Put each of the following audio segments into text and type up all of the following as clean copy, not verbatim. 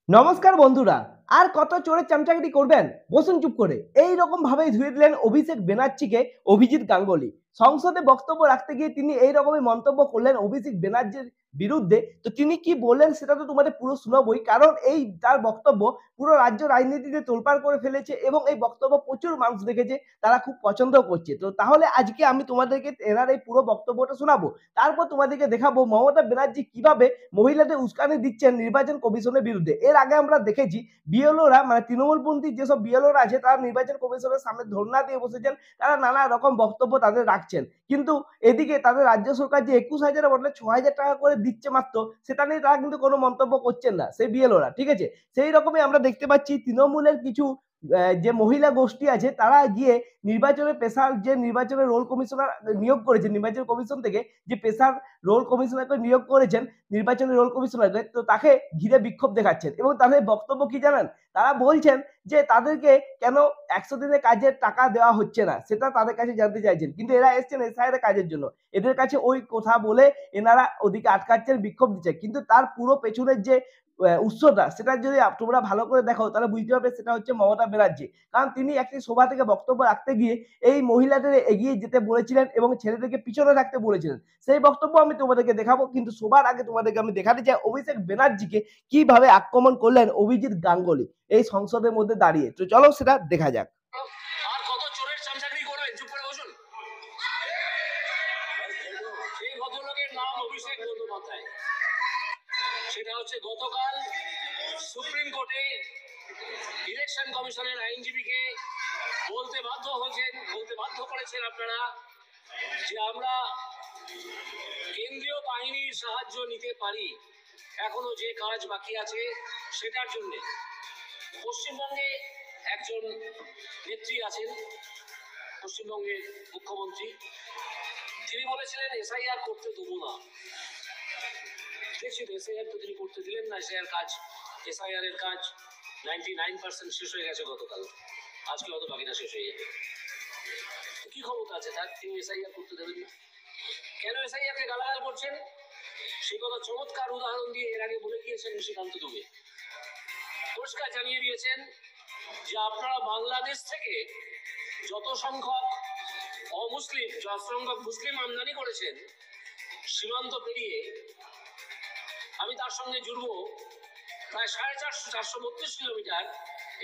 নমস্কার বন্ধুরা। আর কত চোরের চামচাগিরি করবেন? বসুন চুপ করে। এই রকম ভাবেই ধুয়ে দিলেন অভিষেক ব্যানার্জিকে অভিজিৎ গাঙ্গুলি। সংসদে বক্তব্য রাখতে গিয়ে তিনি এই রকমই মন্তব্য করলেন অভিষেক ব্যানার্জির বিরুদ্ধে। তো তিনি কি বললেন সেটা তো তোমাদের পুরো শোনাবোই। কারণ এই তার বক্তব্য পুরো রাজ্য রাজনীতিতে তোলপাড় করে ফেলেছে এবং এই বক্তব্য প্রচুর মানুষ দেখেছে, তারা খুব পছন্দ করছে। তো তাহলে আজকে আমি তোমাদেরকে এনার এই পুরো বক্তব্যটা শোনাবো। তারপর তোমাদেরকে দেখাবো মমতা ব্যানার্জি কিভাবে মহিলাদের উস্কানি দিচ্ছেন নির্বাচন কমিশনের বিরুদ্ধে। এর আগে আমরা দেখেছি বিএলওরা মানে তৃণমূলপন্থী যেসব বিএলওরা আছে তারা নির্বাচন কমিশনের সামনে ধর্ণা দিয়ে বসেছেন, তারা নানা রকম বক্তব্য তাদের রাখছেন। কিন্তু এদিকে তাদের রাজ্য সরকার যে 21,000 বদলে 6,000 টাকা করে দিচ্ছে মাত্র, সেটা নিয়ে তারা কিন্তু কোনো মন্তব্য করছেন না সেই বিএলওরা। ঠিক আছে, সেই রকমই আমরা দেখতে পাচ্ছি তৃণমূলের কিছু যে মহিলা গোষ্ঠী আছে তারা গিয়ে নির্বাচনের পেশার যে নির্বাচনের রোল কমিশনার নিয়োগ করেছে নির্বাচন কমিশন থেকে, যে পেশার রোল কমিশনারকে নিয়োগ করেছেন নির্বাচনের রোল কমিশনারকে, তো তাকে ঘিরে বিক্ষোভ দেখাচ্ছেন এবং তাদের বক্তব্য কি জানেন? তারা বলছেন যে তাদেরকে কেন 100 দিনের কাজের টাকা দেওয়া হচ্ছে না সেটা তাদের কাছে জানতে চাইছেন, কিন্তু এরা এসছেন এসআইআর কাজের জন্য। এদের কাছে ওই কথা বলে এনারা ওদিকে আটকাচ্ছেন, বিক্ষোভ দিচ্ছে, কিন্তু তার পুরো পেছনের যে উৎসটা সেটা যদি তোমরা ভালো করে দেখো তাহলে বুঝতে পারবে সেটা হচ্ছে মমতা ব্যানার্জি। কারণ তিনি একটি সভা থেকে বক্তব্য রাখতে গিয়ে এই মহিলাদের এগিয়ে যেতে বলেছিলেন এবং ছেলেদেরকে পিছনে রাখতে বলেছিলেন। সেই বক্তব্য আমি তোমাদেরকে দেখাবো, কিন্তু সবার আগে তোমাদেরকে আমি দেখাতে চাই অভিষেক ব্যানার্জিকে কিভাবে আক্রমণ করলেন অভিজিৎ গাঙ্গুলি এই সংসদের মধ্যে দাঁড়িয়ে। তো চলো সেটা দেখা যাক। আর কত চোরের চামচাগিরি করবেন? চুপ করে বসুন। সেই ভদ্রলোকের নাম অভিষেক বন্দ্যোপাধ্যায়। সেটা হচ্ছে গতকাল সুপ্রিম কোর্টে ইলেকশন কমিশনের আইনজীবীকে বলতে বাধ্য করেছেন আপনারা যে আমরা কেন্দ্রীয় বাহিনীর সাহায্য নিতে পারি এখনো যে কাজ বাকি আছে সেটার জন্য। পশ্চিমবঙ্গে একজন নেত্রী আছেন, পশ্চিমবঙ্গের মুখ্যমন্ত্রী, তিনি বলেছিলেন এসআইআর করতে দেবো না। দেখছি এসআইআর তো তিনি করতে দিলেন না। এসআইআর এর কাজ 99% শেষ হয়ে গেছে গতকাল, আজকে হয়তো বাকিটা শেষ হয়ে যাবে। কি ক্ষমতা আছে তার, তিনি এসআইআর করতে দেবেন না? কেন এসআইআর কে গালাগাল করছেন সেই কথা চমৎকার উদাহরণ দিয়ে এর আগে বলে দিয়েছেন নিশিকান্ত দুবে। পরিষ্কার জানিয়ে দিয়েছেন যে আপনারা বাংলাদেশ থেকে যত সংখ্যক মুসলিম আমদানি করেছেন সীমান্ত পেরিয়ে, আমি তার সঙ্গে জুড়ব প্রায় 432 কিলোমিটার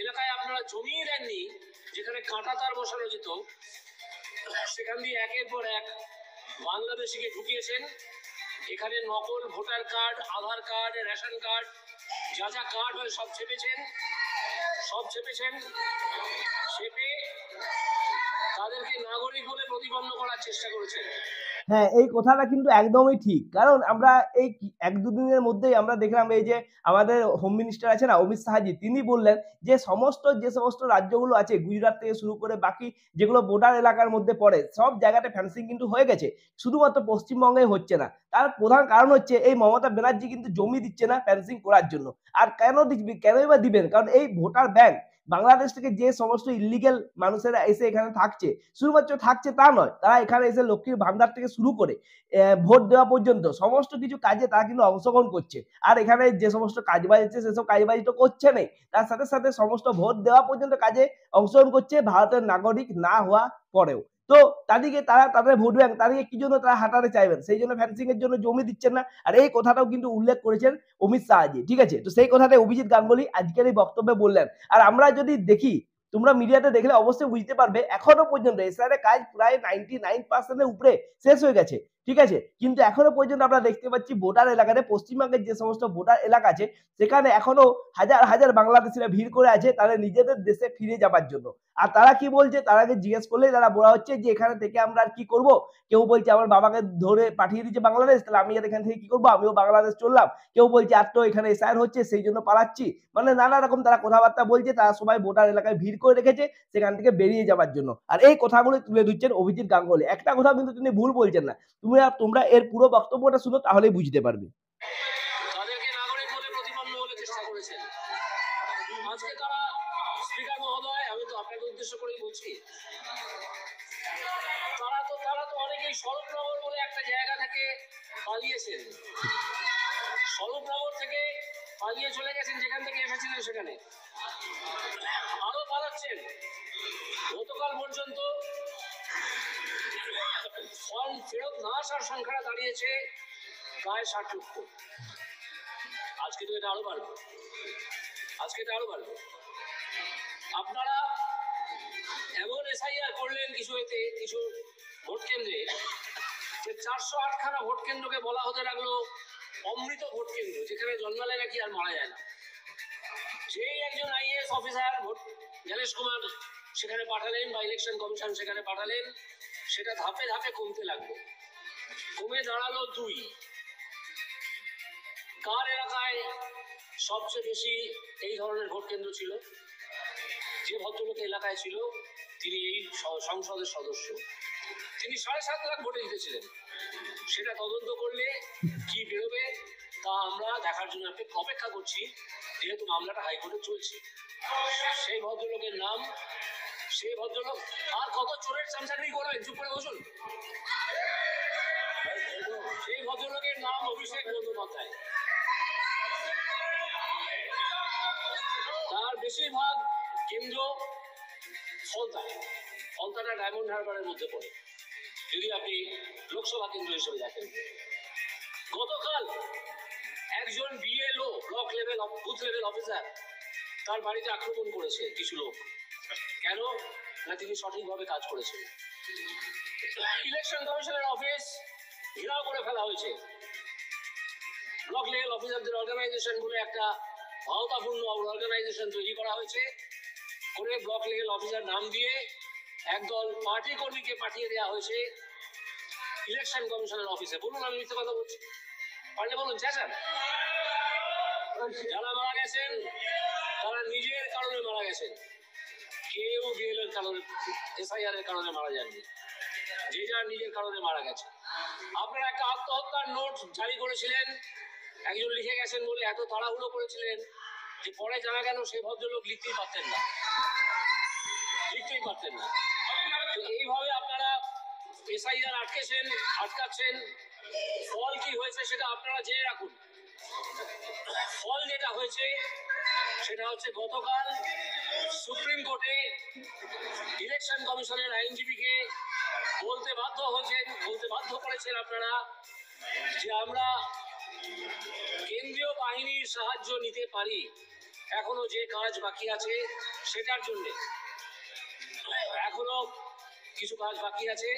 এলাকায় আপনারা জমিয়ে দেননি যেখানে কাঁটা তার বসানো যেত, সেখান দিয়ে একের পর এক বাংলাদেশিকে ঢুকিয়েছেন। এখানে নকল ভোটার কার্ড, আধার কার্ড, রেশন কার্ড, যা যা কার্ড হয় সব চেপেছেন। চেপে তাদেরকে নাগরিক বলে প্রতিপন্ন করার চেষ্টা করেছেন। হ্যাঁ, এই কথাটা কিন্তু একদমই ঠিক। কারণ আমরা এই 1-2 দিনের মধ্যেই আমরা দেখলাম এই যে আমাদের হোম মিনিস্টার আছে না অমিত শাহজি, তিনি বললেন যে যে সমস্ত রাজ্যগুলো আছে গুজরাট থেকে শুরু করে বাকি যেগুলো বর্ডার এলাকার মধ্যে পড়ে সব জায়গাতে ফেন্সিং কিন্তু হয়ে গেছে, শুধুমাত্র পশ্চিমবঙ্গে হচ্ছে না। তার প্রধান কারণ হচ্ছে এই মমতা ব্যানার্জি কিন্তু জমি দিচ্ছে না ফেন্সিং করার জন্য। আর কেনই বা দিবেন? কারণ এই ভোটার ব্যাংক বাংলাদেশ থেকে যে সমস্ত ইলিগেল মানুষেরা এসে এখানে থাকছে, শুধুমাত্র থাকছে তা নয়, তারা এখানে এসে লক্ষ্মীর ভান্ডার থেকে শুরু করে ভোট দেওয়া পর্যন্ত সমস্ত কিছু কাজে তারা কিন্তু অংশগ্রহণ করছে। আর এখানে যে সমস্ত কাজবাজ আছে সেসব কাজবাজ তো করছে নেই, তার সাথে সাথে সমস্ত ভোট দেওয়া পর্যন্ত কাজে অংশগ্রহণ করছে ভারতের নাগরিক না হওয়া পরেও। তো তাদেরকে তারা তাদের ভোট ব্যাংক তাদেরকে কি জন্য তারা হাঁটাতে চাইবেন? সেই জন্য ফেন্সিং এর জন্য জমি দিচ্ছেন না। আর এই কথাটাও কিন্তু উল্লেখ করেছেন অমিত শাহজি। ঠিক আছে, তো সেই কথাটাই অভিজিৎ গাঙ্গুলি আজকের এই বক্তব্যে বললেন। আর আমরা যদি দেখি, তোমরা মিডিয়াতে দেখলে অবশ্যই বুঝতে পারবে এখনো পর্যন্ত এসআর এর কাজ প্রায় 99% এর উপরে শেষ হয়ে গেছে। ঠিক আছে, কিন্তু এখনো পর্যন্ত আমরা দেখতে পাচ্ছি ভোটার এলাকাতে পশ্চিমবঙ্গের যে সমস্ত ভোটার এলাকা আছে সেখানে এখনো হাজার হাজার বাংলাদেশিরা ভিড় করে আছে তাদের নিজেদের দেশে ফিরে যাবার জন্য। আর তারা কি বলছে, তারাকে জিজ্ঞেস করলে তারা বলা হচ্ছে যে এখানে থেকে আমরা আর কি করব। কেউ বলছে আমার বাবাকে ধরে পাঠিয়ে দিচ্ছে বাংলাদেশ, তাহলে আমি এখান থেকে কি করবো, আমিও বাংলাদেশ চললাম। কেউ বলছে আর তো এখানে এসআইআর হচ্ছে সেই জন্য পালাচ্ছি। মানে নানা রকম তারা কথাবার্তা বলছে, তারা সবাই ভোটার এলাকায় ভিড় করে রেখেছে সেখান থেকে বেরিয়ে যাবার জন্য। আর এই কথাগুলো তুলে ধরছেন অভিজিৎ গাঙ্গুলি। একটা কথা কিন্তু তিনি ভুল বলছেন না। তোমরা এর পুরো বক্তব্যটা শুনো তাহলেই বুঝতে পারবে। তাদেরকে নাগরিক বলে প্রতিপন্ন হতে চেষ্টা করেছেন। আজকে তারা স্পিকার মহোদয়, আমি তো আপনাকে উদ্দেশ্য করেই বলছি, তারা তো অনেকেই স্বরূপনগর বলে একটা জায়গা থেকে পালিয়েছেন। স্বরূপনগর থেকে পালিয়ে চলে গেছেন যেখান থেকে আছে সেখানে, আরো পালাচ্ছেন। গতকাল পর্যন্ত ফল ফেরত না আসার সংখ্যাটা দাঁড়িয়েছে প্রায় 60 লক্ষ। আজকে তো এটা আরো বাড়বে, আপনারা এমন এসআইআর করলেন কিছু ভোট কেন্দ্রে যে 408 খানা ভোট কেন্দ্রকে বলা হতে লাগলো অমৃত ভোট কেন্দ্র, যেখানে জন্মালে নাকি আর মারা যায় না। যেই একজন আইএএস অফিসার জ্ঞানেশ কুমার সেখানে পাঠালেন বা ইলেকশন কমিশন সেখানে পাঠালেন, সেটা ধাপে ধাপে কমতে লাগলো, কমে দাঁড়ালো 2। কার এলাকায় সবচেয়ে বেশি এই ধরনের ভোট কেন্দ্র ছিল? যে ভদ্রলোক এলাকায় ছিল তিনি এই সংসদের সদস্য, তিনি 7.5 লাখ ভোটে জিতেছিলেন। সেটা তদন্ত করলে কি বেরোবে তা আমরা দেখার জন্য অপেক্ষা করছি, যেহেতু মামলাটা হাইকোর্টে চলছে। সেই ভদ্রলোকের নাম, সেই ভদ্রলোক আর কত চোরের চামচাগিরি করবেন, চুপ করে বসুন। সেই ভদ্রলোকের নাম অভিষেক বন্দ্যোপাধ্যায়। তার বেশিরভাগ কেন্দ্র ফলতাটা ডায়মন্ড হারবারের মধ্যে পড়ে, যদি আপনি লোকসভা কেন্দ্র হিসেবে দেখেন। গতকাল একজন BLO block level booth level officer তার বাড়িতে আক্রমণ করেছে কিছু লোক। কেন না তিনি সঠিকভাবে কাজ করেছেন। ইলেকশন কমিশনের অফিস ঘেরাও করে ফেলা হয়েছে, ব্লক লেভেল অফিসারদের অর্গানাইজেশন বলে একটা ভাওতাপূর্ণ অর্গানাইজেশন তৈরি করা হয়েছে, করে ব্লক লেভেল অফিসার নাম দিয়ে একদল পার্টি কর্মীকে পাঠিয়ে দেওয়া হয়েছে ইলেকশন কমিশনের অফিসে। বলুন আমি মিথ্যে কথা বলছি? পারলে বলুন, চেঁচান। যারা মারা গেছেন তারা নিজের কারণে মারা গেছেন, কেউ বিএলএর কারণে, এসআইআর এর কারণে মারা যাননি, যে যার নিজের কারণে মারা গেছে। আপনারা একটা আত্মহত্যার নোট জারি করেছিলেন, একজন লিখে গেছেন বলে এত তাড়াহুড়ো করেছিলেন যে পরে জানা গেল সেই ভদ্রলোক লিখতেই পারতেন না। তো এইভাবে আপনারা এসআইআর আটকাচ্ছেন। ফল কি হয়েছে সেটা আপনারা জেনে রাখুন। ফল যেটা হয়েছে সেটা হচ্ছে গতকাল সুপ্রিম কোর্টে ইলেকশন কমিশনের আইনজীবীকে বলতে বাধ্য করেছেন আপনারা যে আমরা কেন্দ্রীয় বাহিনীর সাহায্য নিতে পারি, এখনো যে কাজ বাকি আছে সেটার জন্য এখনো কিছু কাজ বাকি আছে,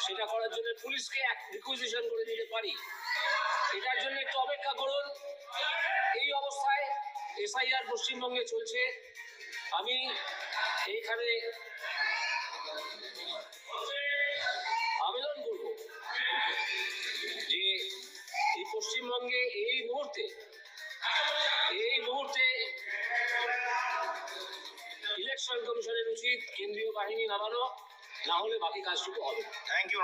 সেটা করার জন্য পুলিশকে রিকুইজিশন করে দিতে পারি। এটার জন্য একটু অপেক্ষা করুন। এই অবস্থায় এসআইআর পশ্চিমবঙ্গে চলছে। আমি এইখানে আবেদন করব যে এই পশ্চিমবঙ্গে এই মুহূর্তে ইলেকশন কমিশনের উচিত কেন্দ্রীয় বাহিনী নামানো, না হলে বাকি কাজটুকু হবে। Thank you.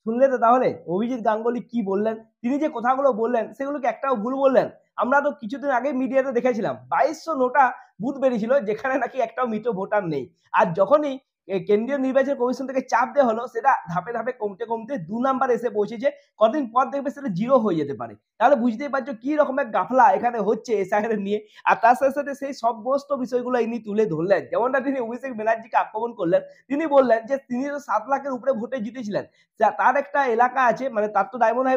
শুনলে তো তাহলে অভিজিৎ গাঙ্গুলি কি বললেন। তিনি যে কথাগুলো বললেন সেগুলোকে একটাও ভুল বললেন। আমরা তো কিছুদিন আগে মিডিয়াতে দেখেছিলাম 2209টা বুথ বেরিয়েছিল যেখানে নাকি একটাও মৃত ভোটার নেই। আর যখনই কেন্দ্রীয় নির্বাচন কমিশন থেকে চাপ দেওয়া হলো সেটা ধাপে ধাপে কমতে 2 নাম্বার এসে পৌঁছেছে। কতদিন পর দেখবে সেটা 0 হয়ে যেতে পারে। তাহলে বুঝতেই পারছো কি রকমের গাফলা এখানে হচ্ছে এসআইআর নিয়ে। আর তার সাথে সাথে সেই সমস্ত বিষয়গুলো ইনি তুলে ধরলেন। যেমনটা তিনি অভিষেক ব্যানার্জিকে আক্রমণ করলেন, তিনি বললেন যে তিনি তো 7 লাখের উপরে ভোটে জিতেছিলেন, তার একটা এলাকা আছে, মানে তার তো ডায়মন্ড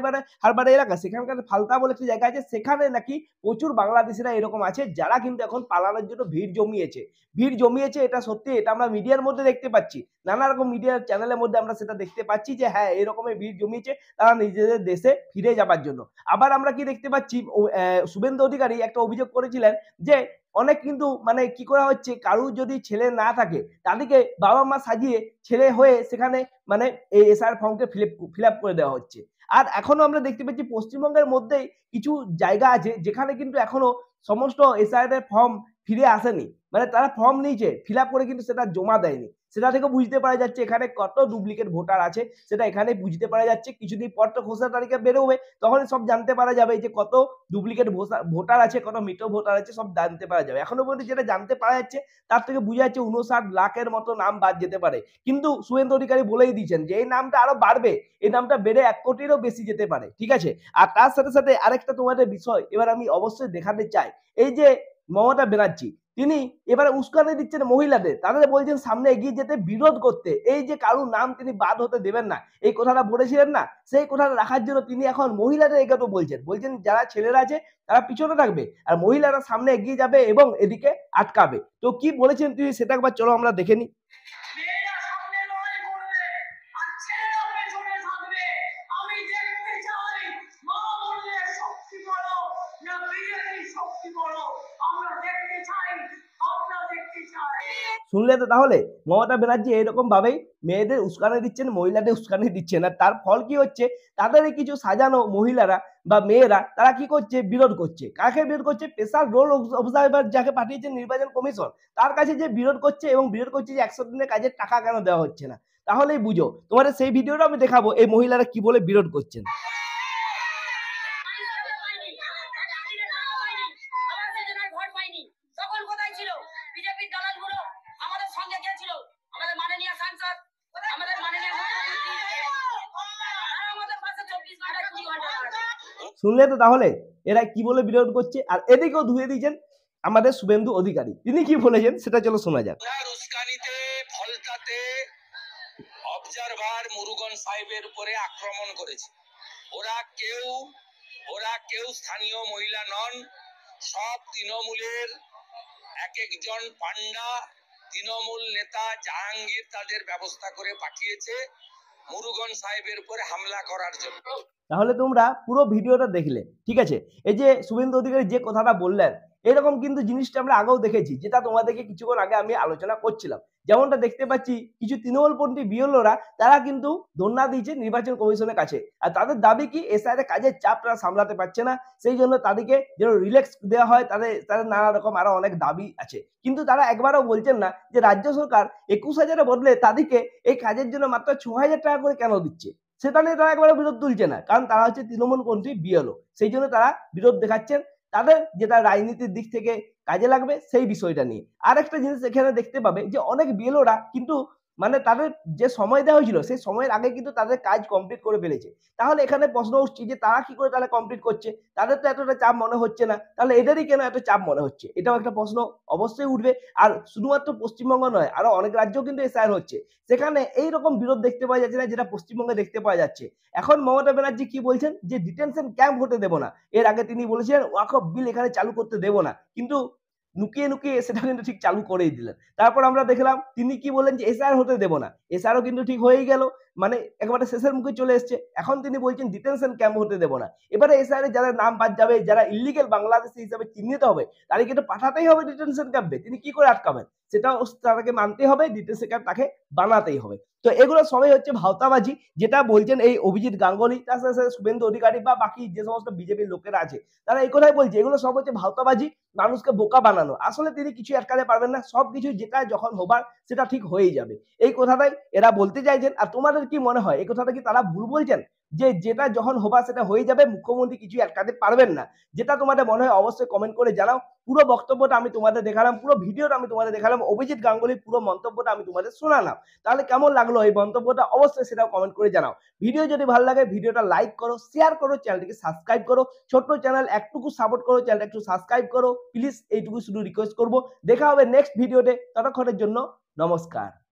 হারবার এলাকা, সেখানকার ফালতা বলে একটা জায়গা আছে, সেখানে নাকি প্রচুর বাংলাদেশিরা এরকম আছে যারা কিন্তু এখন পালানোর জন্য ভিড় জমিয়েছে। এটা সত্যি, এটা আমরা মিডিয়ার মধ্যে দেখতে পাচ্ছি, নানা রকম মিডিয়ার চ্যানেলের মধ্যে আমরা সেটা দেখতে পাচ্ছি যে হ্যাঁ এরকমের ভিড় জমিয়েছে তারা নিজেদের দেশে ফিরে যাবার জন্য। আবার আমরা কি দেখতে পাচ্ছি, শুভেন্দু অধিকারী একটা অভিযোগ করেছিলেন যে অনেক কিন্তু মানে কি করা হচ্ছে, কারুর যদি ছেলে না থাকে তাদেরকে বাবা মা সাজিয়ে ছেলে হয়ে সেখানে মানে এই এসআইআর ফর্মকে ফিল আপ করে দেওয়া হচ্ছে। আর এখনো আমরা দেখতে পাচ্ছি পশ্চিমবঙ্গের মধ্যেই কিছু জায়গা আছে যেখানে কিন্তু এখনো সমস্ত এসআইআর ফর্ম ফিরে আসেনি, মানে তারা ফর্ম নিয়েছে ফিল আপ করে কিন্তু সেটা জমা দেয়নি। সেটা থেকে বুঝতে পারা যাচ্ছে এখানে কত ডুপ্লিকেট ভোটার আছে, সেটা এখানে বুঝতে পারা যাচ্ছে। কিছুদিন পর তো খসড়া তালিকা বেরোবে, তখন সব জানতে পারা যাবে যে কত ডুপ্লিকেট ভোটার আছে, কত মৃত ভোটার আছে, সব জানতে পারা যাবে। এখনো পর্যন্ত যেটা জানতে পারা যাচ্ছে তার থেকে বোঝা যাচ্ছে 59 লাখের মতো নাম বাদ যেতে পারে। কিন্তু শুভেন্দু অধিকারী বলেই দিয়েছেন যে এই নামটা আরো বাড়বে, এই নামটা বেড়ে 1 কোটিরও বেশি যেতে পারে। ঠিক আছে, আর তার সাথে সাথে আরেকটা তোমাদের বিষয় এবার আমি অবশ্যই দেখাতে চাই, এই যে মমতা ব্যানার্জি, তিনি এবারে উস্কানি দিচ্ছেন মহিলাদের, তাদের বলছেন সামনে এগিয়ে যেতে, বিরোধ করতে। এই যে কারুর নাম তিনি বাদ হতে দেবেন না, এই কথাটা বলেছিলেন না, সেই কথাটা রাখার জন্য তিনি এখন মহিলাদের এগোতে বলছেন যারা ছেলেরা আছে তারা পিছনে থাকবে আর মহিলারা সামনে এগিয়ে যাবে এবং এদিকে আটকাবে। তো কি বলেছেন তিনি সেটা একবার চলো আমরা দেখে নিই। শুনলে তো তাহলে মমতা ব্যানার্জি এইরকম ভাবেই মেয়েদের উস্কানি দিচ্ছেন, মহিলাদের উস্কানি দিচ্ছেন, আর তার ফল কি হচ্ছে, তাদেরই কিছু সাজানো মহিলারা বা মেয়েরা তারা কি করছে, বিরোধ করছে। কাকে বিরোধ করছে? স্পেশাল রোল অবজারভার যাকে পাঠিয়েছেন নির্বাচন কমিশন, তার কাছে যে বিরোধ করছে এবং বিরোধ করছে যে 100 দিনের কাজের টাকা কেন দেওয়া হচ্ছে না। তাহলেই বুঝো, তোমাদের সেই ভিডিওটা আমি দেখাবো এই মহিলারা কি বলে বিরোধ করছেন। শুনলে তো তাহলে এরা কি বলে বিরোধ করছে। আর এদিকেও ধুয়ে দিয়েছেন আমাদের শুভেন্দু অধিকারী, তিনি কি বলেছেন সেটা চলো শোনা যাক। উস্কানিতে ফলতাতে অবজারভার মুরুগন সাহেবের উপরে আক্রমণ করেছে। ওরা কেউ স্থানীয় মহিলা নন, সব তৃণমূলের এক একজন পান্ডা তৃণমূল নেতা জাহাঙ্গীর তাদের ব্যবস্থা করে পাঠিয়েছে মুরুগন সাহেবের উপরে হামলা করার জন্য। তাহলে তোমরা পুরো ভিডিওটা দেখলে, ঠিক আছে। এই যে শুভেন্দু অধিকারী যে কথাটা বললেন, এরকম কিন্তু জিনিসটা আমরা আগেও দেখেছি, যেটা তোমাদেরকে কিছুক্ষণ আগে আমি আলোচনা করছিলাম। যেমনটা দেখতে পাচ্ছি কিছু তৃণমূলপন্থী বিএলওরা তারা কিন্তু ধর্ণা দিয়েছে নির্বাচন কমিশনের কাছে, আর তাদের দাবি কি এসআইআর কাজের চাপ তারা সামলাতে পারছে না, সেই জন্য তাদেরকে যেন রিল্যাক্স দেওয়া হয়, তাদের নানা রকম আরো অনেক দাবি আছে। কিন্তু তারা একবারও বলছেন না যে রাজ্য সরকার 21,000-এর বদলে তাদেরকে এই কাজের জন্য মাত্র 6,000 টাকা করে কেন দিচ্ছে, সেটা নিয়ে তারা একবারও বিরোধ তুলছে না। কারণ তারা হচ্ছে তৃণমূলপন্থী বিএলও, সেই জন্য তারা বিরোধ দেখাচ্ছেন তাদের যেটা রাজনীতির দিক থেকে কাজে লাগবে সেই বিষয়টা নিয়ে। আর একটা জিনিস এখানে দেখতে পাবে যে অনেক বিএলওরা কিন্তু মানে তাদের যে সময় দেওয়া হয়েছিল সেই সময়ের আগে কিন্তু তাদের কাজ কমপ্লিট করে ফেলেছে। তাহলে এখানে প্রশ্ন উঠছে যে তারা কি করে তাহলে কমপ্লিট করছে, তাদের তো এতটা চাপ মনে হচ্ছে না, তাহলে এদেরই কেন এত চাপ মনে হচ্ছে, এটাও একটা প্রশ্ন অবশ্যই উঠবে। আর শুধুমাত্র পশ্চিমবঙ্গ নয়, আরো অনেক রাজ্যেও কিন্তু এসআইআর হচ্ছে, সেখানে এইরকম বিরোধ দেখতে পাওয়া যাচ্ছে না যেটা পশ্চিমবঙ্গে দেখতে পাওয়া যাচ্ছে। এখন মমতা ব্যানার্জি কি বলছেন যে ডিটেনশন ক্যাম্প হতে দেব না, এর আগে তিনি বলেছিলেন ওয়াকফ বিল এখানে চালু করতে দেব না, কিন্তু লুকিয়ে সেটা কিন্তু ঠিক চালু করেই দিলেন। তারপর আমরা দেখলাম তিনি কি বললেন যে এসআইআর হতে দেব না, এসআইআরও কিন্তু ঠিক হয়েই গেল, মানে একেবারে শেষের মুখে চলে এসছে। এখন তিনি বলছেন ডিটেনশন ক্যাম্প হতে দেব না। এবারে এসআইআর যারা নাম বাদ যাবে, যারা ইলিগেল বাংলাদেশি হিসাবে চিহ্নিত হবে, তাদেরকে তো পাঠাতেই হবে ডিটেনশন ক্যাম্পে, তিনি কি করে আটকাবেন, সেটাও তাকে মানতে হবে, ডিটেনশন ক্যাম্প তাকে বানাতেই হবে। তো এগুলো সবই হচ্ছে ভাওতাবাজি, যেটা বলছেন এই অভিজিৎ গাঙ্গুলি, তার সাথে সাথে শুভেন্দু অধিকারী বা বাকি যে সমস্ত বিজেপির লোকেরা আছে, তারা এই কথাই বলছে এগুলো সব হচ্ছে ভাওতাবাজি, মানুষকে বোকা বানানো। আসলে তিনি কিছু আটকাতে পারবেন না, সবকিছু যেটা যখন হবার সেটা ঠিক হয়েই যাবে, এই কথাটাই এরা বলতে চাইছেন। আর তোমাদের কি মনে হয় এই কথাটা কি তারা ভুল বলছেন, যে যেটা যখন হবার সেটা হয়ে যাবে, মুখ্যমন্ত্রী কিছু আটকাতে পারবেন না? যেটা তোমাদের মনে হয় অবশ্যই কমেন্ট করে জানাও। পুরো বক্তব্যটা আমি তোমাদের দেখালাম, পুরো ভিডিওটা আমি তোমাদের দেখালাম, অভিজিৎ গাঙ্গুলির পুরো মন্তব্যটা আমি তোমাদের শোনালাম। তাহলে কেমন লাগলো এই মন্তব্যটা অবশ্যই সেটাও কমেন্ট করে জানাও। ভিডিও যদি ভালো লাগে ভিডিওটা লাইক করো, শেয়ার করো, চ্যানেলটিকে সাবস্ক্রাইব করো। ছোট্ট চ্যানেল, একটুকু সাপোর্ট করো, চ্যানেলটা একটু সাবস্ক্রাইব করো প্লিজ, এইটুকু শুধু রিকোয়েস্ট করবো। দেখা হবে নেক্সট ভিডিওতে, ততক্ষণের জন্য নমস্কার।